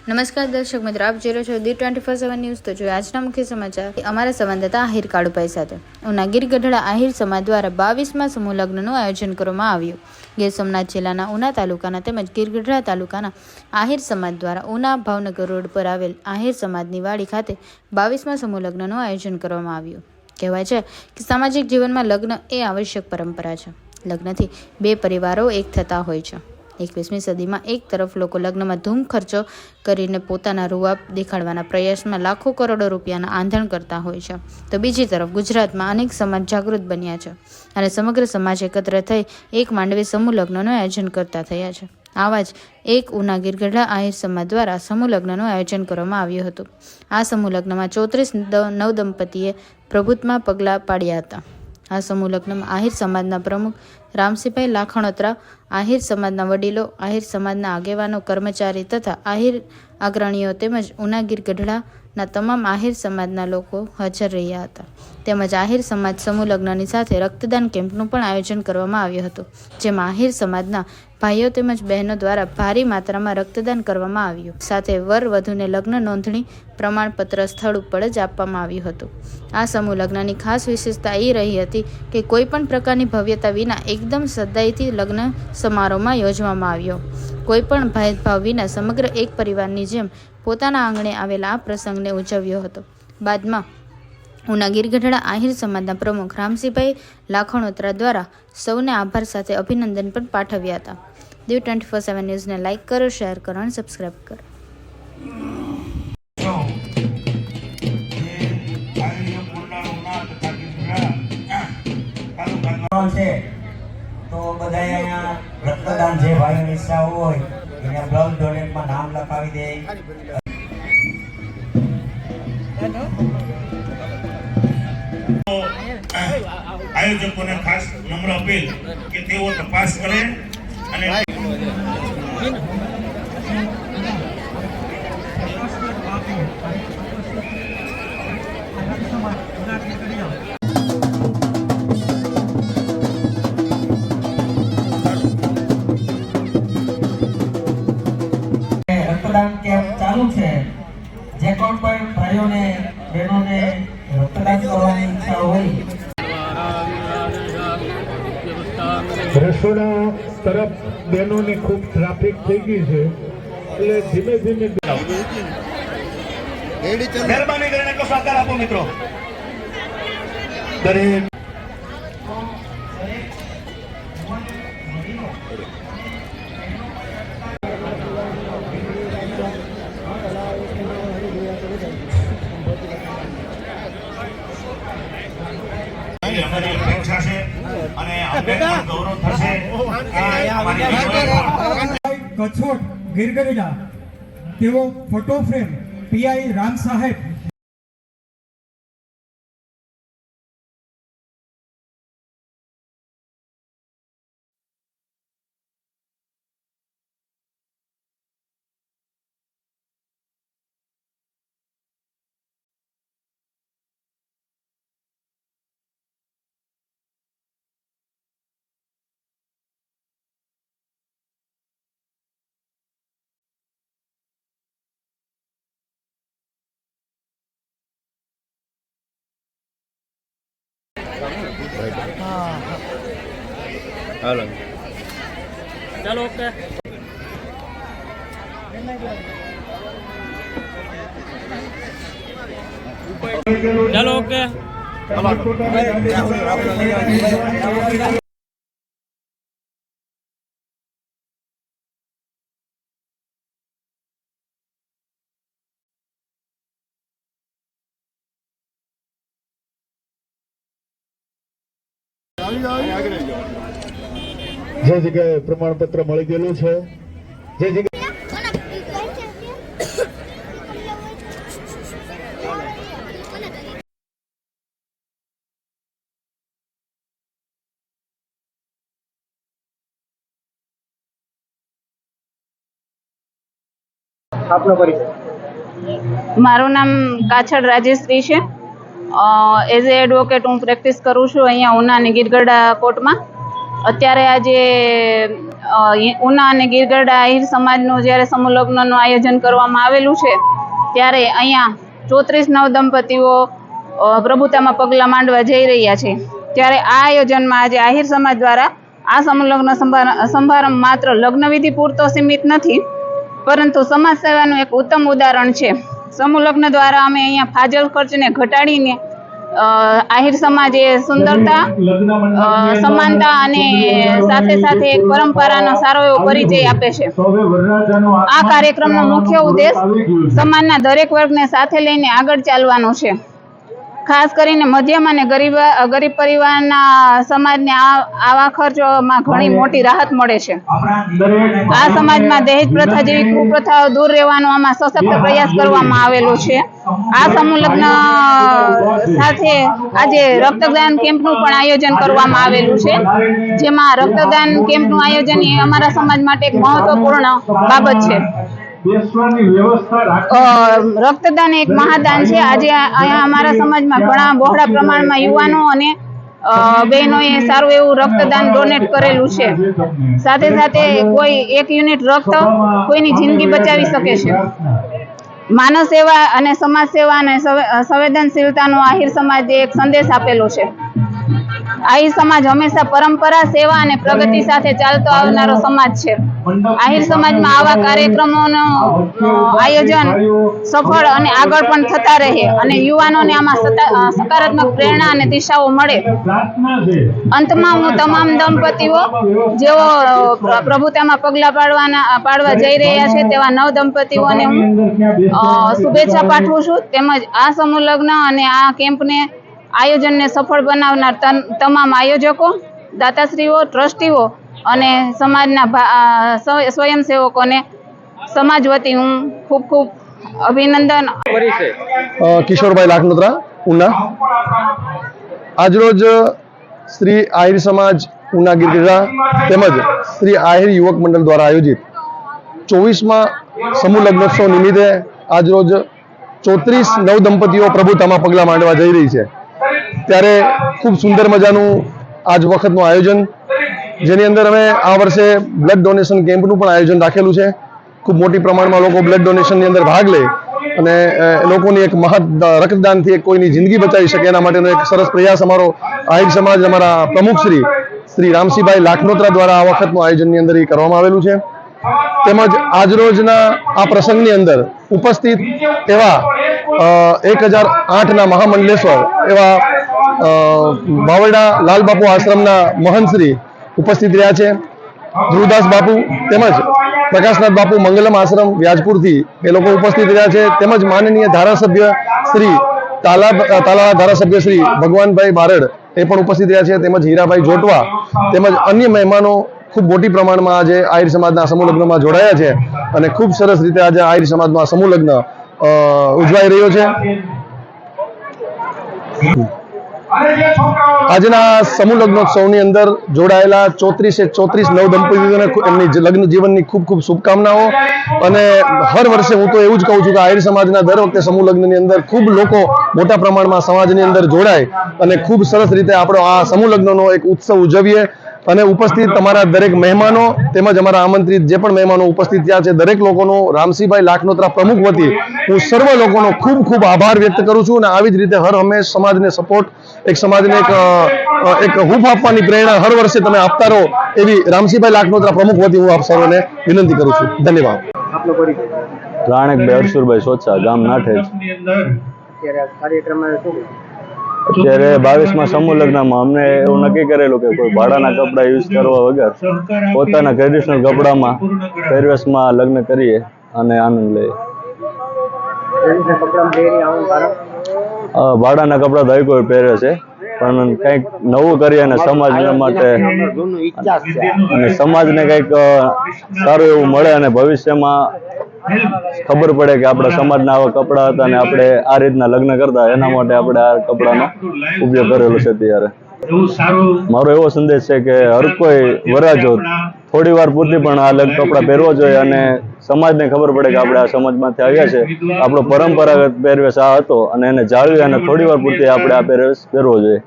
નમસ્કાર દર્શક મિત્રો, આપ જોઈ રહ્યો છો D24/7 ન્યૂઝ। તો જોઈએ આજના મુખ્ય સમાચાર। અમારા સંવાદદાતા આહિર કાળુભાઈ સાથે। ઉના ગીર ગઢડા આહિર સમાજ દ્વારા 22મા સમૂહ લગ્નનું આયોજન કરવામાં આવ્યું। ગીર સોમનાથ જિલ્લાના ઉના તાલુકાના તેમજ ગીર ગઢડા તાલુકાના આહિર સમાજ દ્વારા ઉના ભાવનગર રોડ પર આવેલ આહિર સમાજની વાડી ખાતે 22મા સમૂહ લગ્નનું આયોજન કરવામાં આવ્યું। કહેવાય છે કે સામાજિક જીવનમાં લગ્ન એ આવશ્યક પરંપરા છે। લગ્નથી બે પરિવારો એક થતા હોય છે। 21મી સદીમાં એક તરફ લોકો લગ્નમાં ધૂમ ખર્ચો કરીને પોતાના રૂઆબ દેખાડવાના પ્રયાસમાં લાખો કરોડો રૂપિયાના આંધણ કરતા હોય છે, તો બીજી તરફ ગુજરાતમાં અનેક સમાજ જાગૃત બન્યા છે અને સમગ્ર સમાજ એકત્ર થઈ એક માંડવી સમૂહ લગ્નનું આયોજન કરતા થયા છે। આવા જ એક ઉના ગીર ગઢડા આહિર સમાજ દ્વારા સમૂહ લગ્નનું આયોજન કરવામાં આવ્યું હતું। આ સમૂહ લગ્નમાં 34 નવદંપતીએ પ્રભુત્વમાં પગલાં પાડ્યા હતા। આ સમૂહ લગ્નમાં આહિર સમાજના પ્રમુખ રામસિંહભાઈ લાખણોત્રા, આહિર સમાજના વડીલો, આહિર સમાજના આગેવાનો, કર્મચારી તથા આહિર અગ્રણીઓ તેમજ ઉના ગીર ગઢડાના તમામ આહિર સમાજના લોકો હાજર રહ્યા હતા। તેમજ આહિર સમાજ સમૂહ લગ્નની સાથે રક્તદાન કેમ્પનું પણ આયોજન કરવામાં આવ્યું હતું, જેમાં આહિર સમાજના ભાઈઓ તેમજ બહેનો દ્વારા ભારી માત્રામાં રક્તદાન કરવામાં આવ્યું। સાથે વર વધુને લગ્ન નોંધણી પ્રમાણપત્ર સ્થળ ઉપર જ આપવામાં આવ્યું હતું। આ સમૂહ લગ્નની ખાસ વિશેષતા એ રહી હતી કે કોઈ પણ પ્રકારની ભવ્યતા વિના એકદમ સદાઈથી લગ્ન સમારોહમાં યોજવામાં આવ્યો। કોઈ પણ ભેદભાવ વિના સમગ્ર એક પરિવારની જેમ પોતાના આંગણે આવેલા આ પ્રસંગને ઉજવ્યો હતો। બાદમાં ઉના ગીર ગઢડા આહિર સમાજના પ્રમુખ રામસિંહભાઈ લાખણોત્રા દ્વારા સૌને આભાર સાથે અભિનંદન પણ પાઠવ્યા હતા। D24/7 ન્યૂઝને લાઇક કરો, શેર કરો અને સબસ્ક્રાઇબ કરો। તો બધા અહીંયા રક્તદાન જે ભાઈની ઈચ્છા હોય એને બ્લડ ડોનેટમાં નામ લખાવી દે। આયોજકોને ખાસ નમ્ર અપીલ કે તેઓ તપાસ કરે અને રક્તદાન કેમ્પ ચાલુ છે। જે કોઈ પણ ભાઈઓને બહેનોને રક્તદાન કરવાની ઈચ્છા હોય રસોડા તરફ બહેનોની ખૂબ ટ્રાફિક થઈ ગઈ છે, એટલે ધીમે મહેરબાની કરીને તો સહકાર આપો મિત્રો। દરેક અમારી અપેક્ષા છે અને અમને પણ ગૌરવ થશે કે કચ્છોટ ગીર ગઢડા તેઓ ફોટો ફ્રેમ પીઆઈ રામ સાહેબ હાલો ચાલો ઓકે ચાલો ઓકે જે જગ્યાએ પ્રમાણપત્ર મળી ગયેલું છે, જે જગ્યાએ આપનો પરિચય। મારું નામ કાછડ રાજેશ્રી છે। એઝ એ એડવોકેટ હું પ્રેક્ટિસ કરું છું અહીંયા ઉનાની ગીર ગઢડા કોર્ટમાં। અત્યારે આજે ઉના અને ગીરગઢડા આહિર સમાજનું જ્યારે સમૂહ લગ્નનું આયોજન કરવામાં આવેલું છે, ત્યારે અહીંયા 34 નવદંપતીઓ પ્રભુતામાં પગલાં માંડવા જઈ રહ્યા છે. ત્યારે આ આયોજનમાં આજે આહિર સમાજ દ્વારા આ સમૂહ લગ્ન સમારંભ માત્ર લગ્નવિધિ પૂરતો સીમિત નથી, પરંતુ સમાજ સેવાનું એક ઉત્તમ ઉદાહરણ છે. સમૂહ લગ્ન દ્વારા અમે અહીંયા ફાજલ ખર્ચને ઘટાડીને આહિર સમાજે સુંદરતા, સમાનતા અને સાથે સાથે એક પરંપરાનો સારો એવો પરિચય આપે છે. આ કાર્યક્રમનો મુખ્ય ઉદ્દેશ સમાજના દરેક વર્ગને સાથે લઈને આગળ ચાલવાનો છે. ખાસ કરીને મધ્યમ અને ગરીબ પરિવારના સમાજને આવા ખર્ચોમાં ઘણી મોટી રાહત મળે છે. આ સમાજમાં દહેજ પ્રથા જેવી કુપ્રથાઓ દૂર રહેવાનો આમાં સશક્ત પ્રયાસ કરવામાં આવેલો છે. આ સમૂહ લગ્ન સાથે આજે રક્તદાન કેમ્પનું પણ આયોજન કરવામાં આવેલું છે, જેમાં રક્તદાન કેમ્પનું આયોજન એ અમારા સમાજ માટે એક મહત્વપૂર્ણ બાબત છે. રક્તદાન એક મહાદાન છે. આજે અહીંયા અમારા સમાજમાં ઘણા બહોળા પ્રમાણમાં યુવાનો અને બહેનોએ સારું એવું રક્તદાન ડોનેટ કરેલું છે. સાથે સાથે કોઈ 1 યુનિટ રક્ત કોઈની જિંદગી બચાવી શકે છે. માનવ સેવા અને સમાજ સેવા અને સંવેદનશીલતાનો આહિર સમાજે એક સંદેશ આપેલો છે. આહિર સમાજ હંમેશા પરંપરા, સેવા અને પ્રગતિ સાથે ચાલતો આવનારો સમાજ છે. આહિર સમાજમાં આવા કાર્યક્રમોનું આયોજન સફળ અને આગળ પણ થતા રહે અને યુવાનોને આમાં સકારાત્મક પ્રેરણા અને દિશાઓ મળે. અંતમાં હું તમામ દંપતીઓ જેઓ પ્રભુતામાં પગલાં પાડવા જઈ રહ્યા છે તેવા નવ દંપતીઓને હું શુભેચ્છા પાઠવું છું. તેમજ આ સમૂહ લગ્ન અને આ કેમ્પને આયોજનને સફળ બનાવનાર તમામ આયોજકો, દાતાશ્રીઓ, ટ્રસ્ટીઓ અને સમાજના સ્વયંસેવકોને સમાજ વતી હું ખૂબ ખૂબ અભિનંદન. કિશોરભાઈ લાખનોત્રા, ઉના. આજરોજ શ્રી આહિર સમાજ ઉના ગીરગઢડા તેમજ શ્રી આહિર યુવક મંડળ દ્વારા આયોજિત 24મા સમૂહ લગ્નોત્સવ નિમિત્તે આજરોજ 34 નવદંપતીઓ પ્રભુતામાં પગલાં માંડવા જઈ રહી છે. ત્યારે ખૂબ સુંદર મજાનું આજ વખતનું આયોજન, જેની અંદર અમે આ વર્ષે બ્લડ ડોનેશન કેમ્પનું પણ આયોજન રાખેલું છે. ખૂબ મોટી પ્રમાણમાં લોકો બ્લડ ડોનેશનની અંદર ભાગ લે અને લોકોની એક મહৎ રક્તદાનથી કોઈની જિંદગી બચાવી શકે એના માટેનો એક સરસ પ્રયાસ અમારો આહિર સમાજ, અમારા પ્રમુખ શ્રી રામસિંહભાઈ લાખનોત્રા દ્વારા આ વખતનું આયોજનની અંદર એ કરવામાં આવેલું છે. તેમજ આજરોજના આ પ્રસંગની અંદર ઉપસ્થિત એવા 1008ના મહામંડલેશ્વર એવા બાવરડા લાલબાપુ આશ્રમના મહંતશ્રી ઉપસ્થિત રહ્યા છે. ધ્રુવદાસ બાપુ તેમજ પ્રકાશનાથ બાપુ મંગલમ આશ્રમ વ્યાજપુરથી એ લોકો ઉપસ્થિત રહ્યા છે. તેમજ માનનીય ધારાસભ્ય શ્રી તાલાળા ધારાસભ્ય શ્રી ભગવાનભાઈ બારડ એ પણ ઉપસ્થિત રહ્યા છે. તેમજ હીરાભાઈ જોટવા તેમજ અન્ય મહેમાનો ખૂબ મોટી પ્રમાણમાં આજે આહિર સમાજના સમૂહ લગ્નમાં જોડાયા છે અને ખૂબ સરસ રીતે આજે આહિર સમાજનો સમૂહ લગ્ન ઉજવાઈ રહ્યો છે. આજના સમૂહ લગ્નોત્સવની અંદર જોડાયેલા 34 નવદંપતીઓને એમની લગ્ન જીવનની ખૂબ ખૂબ શુભકામનાઓ. અને હર વર્ષે હું તો એવું જ કહું છું કે આહિર સમાજના દર વખતે સમૂહ લગ્નની અંદર ખૂબ લોકો મોટા પ્રમાણમાં સમાજની અંદર જોડાય અને ખૂબ સરસ રીતે આપણો આ સમૂહ લગ્નનો એક ઉત્સવ ઉજવીએ. અને ઉપસ્થિત તમારા દરેક મહેમાનો તેમજ અમારા આમંત્રિત જે પણ મહેમાનો ઉપસ્થિત થયા છે દરેક લોકોનો રામસિંહભાઈ લાખનોત્રા પ્રમુખ વતી હું સર્વ લોકોનો ખૂબ ખૂબ આભાર વ્યક્ત કરું છું. અને આવી જ રીતે હર હંમેશ સમાજને સપોર્ટ, એક સમાજને એક હૂંફ આપવાની પ્રેરણા હર વર્ષે તમે આપતા રહો એવી રામસિંહભાઈ લાખનોત્રા પ્રમુખ વતી હું આપ સર્વને વિનંતી કરું છું. ધન્યવાદ. રાણકભાઈ હરસુરભાઈ સોચા, ગામ નાઠેજ. અત્યારે 22મા સમૂહ લગ્નમાં અમને એવું નક્કી કરેલું કે કોઈ ભાડાના કપડા યુઝ કરવા વગર પોતાના ટ્રેડિશનલ કપડામાં પહેરવેશમાં લગ્ન કરીએ અને આનંદ લઈએ. ભાડાના કપડા તો કોઈ પહેરે છે, પણ કંઈક નવું કરીએ અને સમાજ માટે અને સમાજને કંઈક સારું એવું મળે અને ભવિષ્યમાં ખબર પડે કે આપણા સમાજના આવા કપડા હતા અને આપણે આ રીતના લગ્ન કરતા, એના માટે આપણે આ કપડાનો ઉપયોગ કરેલો છે. ત્યારે મારો એવો સંદેશ છે કે હર કોઈ વરાજો થોડી વાર પૂરતી પણ આ કપડા પહેરવો જોઈએ અને સમાજને ખબર પડે કે આપણે આ સમાજમાંથી આવ્યા છે, આપણો પરંપરાગત પહેરવેશ આ હતો અને એને જાળવી અને થોડી વાર પૂરતી આપણે આ પહેરવેશ પહેરવો જોઈએ.